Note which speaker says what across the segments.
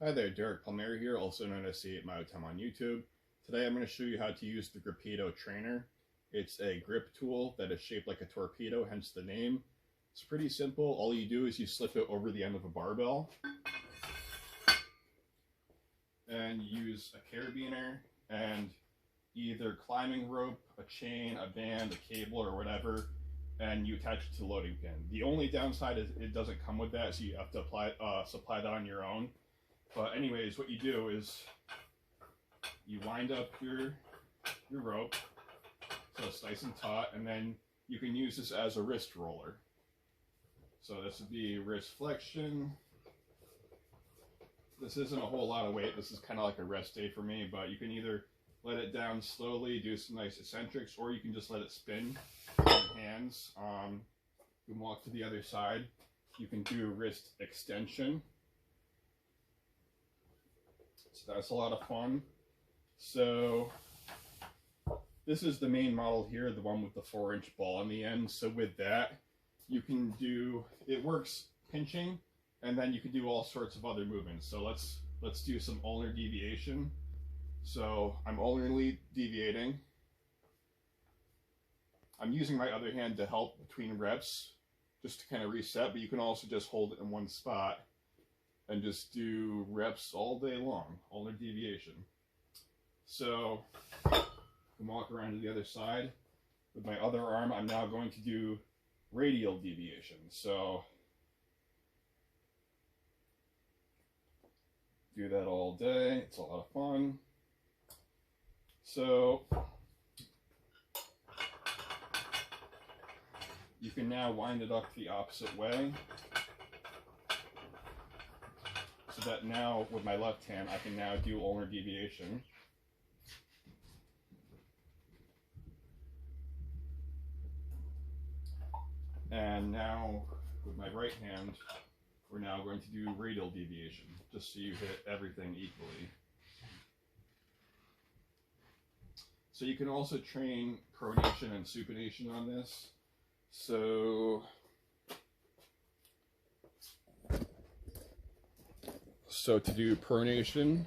Speaker 1: Hi there, derekpalmeri here, also known as C8MyOTime on YouTube. Today I'm going to show you how to use the Gripedo Trainer. It's a grip tool that is shaped like a torpedo, hence the name. It's pretty simple. All you do is you slip it over the end of a barbell and use a carabiner and either climbing rope, a chain, a band, a cable, or whatever, and you attach it to the loading pin. The only downside is it doesn't come with that, so you have to supply that on your own. But anyways, what you do is you wind up your rope so it's nice and taut, and then you can use this as a wrist roller. So this would be wrist flexion. This isn't a whole lot of weight. This is kind of like a rest day for me, but you can either let it down slowly, do some nice eccentrics, or you can just let it spin with your hands. You can walk to the other side. You can do wrist extension. So that's a lot of fun. So this is the main model here, the one with the 4-inch ball on the end. So with that, you can do, it works pinching, and then you can do all sorts of other movements. So let's do some ulnar deviation. So I'm ulnarly deviating. I'm using my other hand to help between reps, just to kind of reset, but you can also just hold it in one spot and just do reps all day long, ulnar deviation. So I can walk around to the other side. With my other arm, I'm now going to do radial deviation. So do that all day. It's a lot of fun. So you can now wind it up the opposite way. So that now, with my left hand, I can now do ulnar deviation. And now, with my right hand, we're now going to do radial deviation, just so you hit everything equally. So you can also train pronation and supination on this. So to do pronation,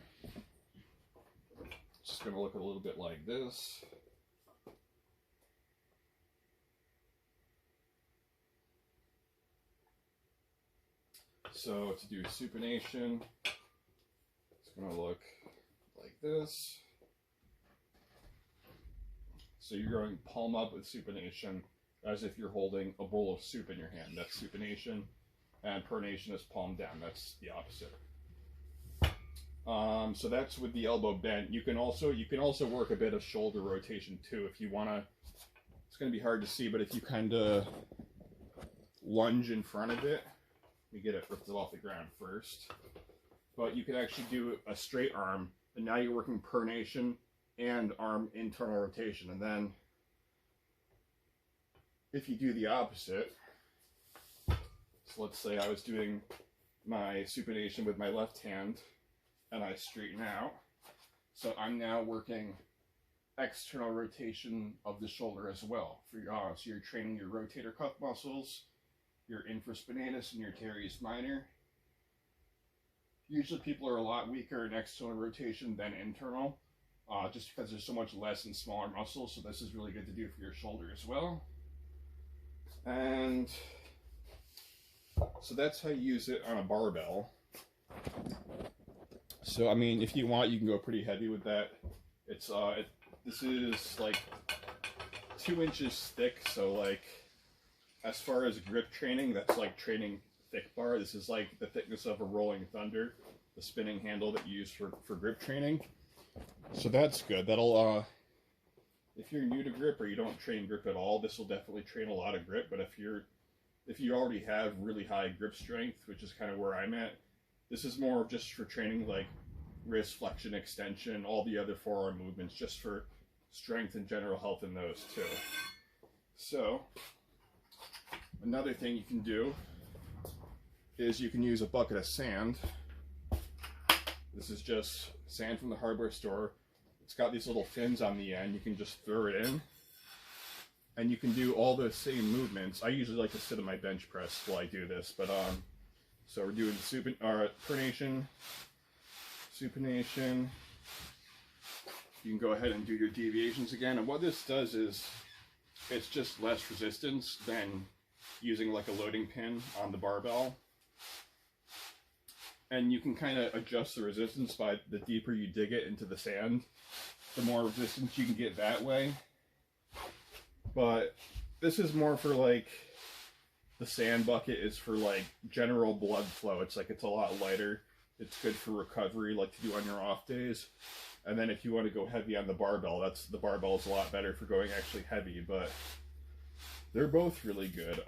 Speaker 1: it's just going to look a little bit like this. So to do supination, it's going to look like this. So you're going palm up with supination as if you're holding a bowl of soup in your hand. That's supination. And pronation is palm down. That's the opposite. So that's with the elbow bent. You can also work a bit of shoulder rotation too if you want to. It's going to be hard to see, but if you kind of lunge in front of it, let me get it lifted off the ground first. But you can actually do a straight arm, and now you're working pronation and arm internal rotation. And then if you do the opposite, so let's say I was doing my supination with my left hand and I straighten out, so I'm now working external rotation of the shoulder as well. So you're training your rotator cuff muscles, your infraspinatus and your teres minor. Usually people are a lot weaker in external rotation than internal, just because there's so much less and smaller muscles, so this is really good to do for your shoulder as well. And so that's how you use it on a barbell. So I mean, if you want, you can go pretty heavy with that. It's this is like 2 inches thick, so like as far as grip training, that's like training thick bar. This is like the thickness of a Rolling Thunder, the spinning handle that you use for grip training. So that's good. That'll if you're new to grip or you don't train grip at all, this will definitely train a lot of grip. But if you already have really high grip strength, which is kind of where I'm at, this is more just for training like wrist flexion, extension, all the other forearm movements, just for strength and general health in those too. So another thing you can do is you can use a bucket of sand. This is just sand from the hardware store. It's got these little fins on the end. You can just throw it in, and you can do all the same movements. I usually like to sit on my bench press while I do this, but so we're doing pronation, supination. You can go ahead and do your deviations again. And what this does is it's just less resistance than using like a loading pin on the barbell. And you can kind of adjust the resistance by the deeper you dig it into the sand, the more resistance you can get that way. But this is more for like, the sand bucket is for like general blood flow. It's like, it's a lot lighter. It's good for recovery, like to do on your off days. And then if you want to go heavy on the barbell, the barbell is a lot better for going actually heavy, but they're both really good.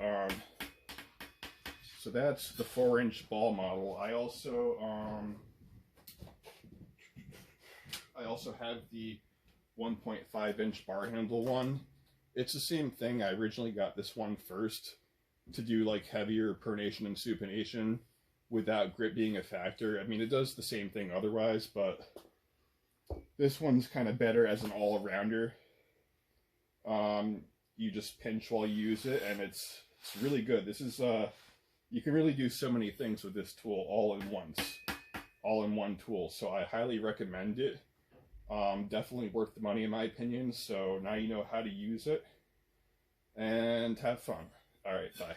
Speaker 1: So that's the 4-inch ball model. I also have the 1.5-inch bar handle one. It's the same thing. I originally got this one first to do like heavier pronation and supination without grip being a factor. I mean, it does the same thing otherwise, but this one's kind of better as an all-arounder. You just pinch while you use it, and it's really good. This is you can really do so many things with this tool all in one tool. So I highly recommend it. Definitely worth the money in my opinion. So now you know how to use it, and have fun. All right, bye.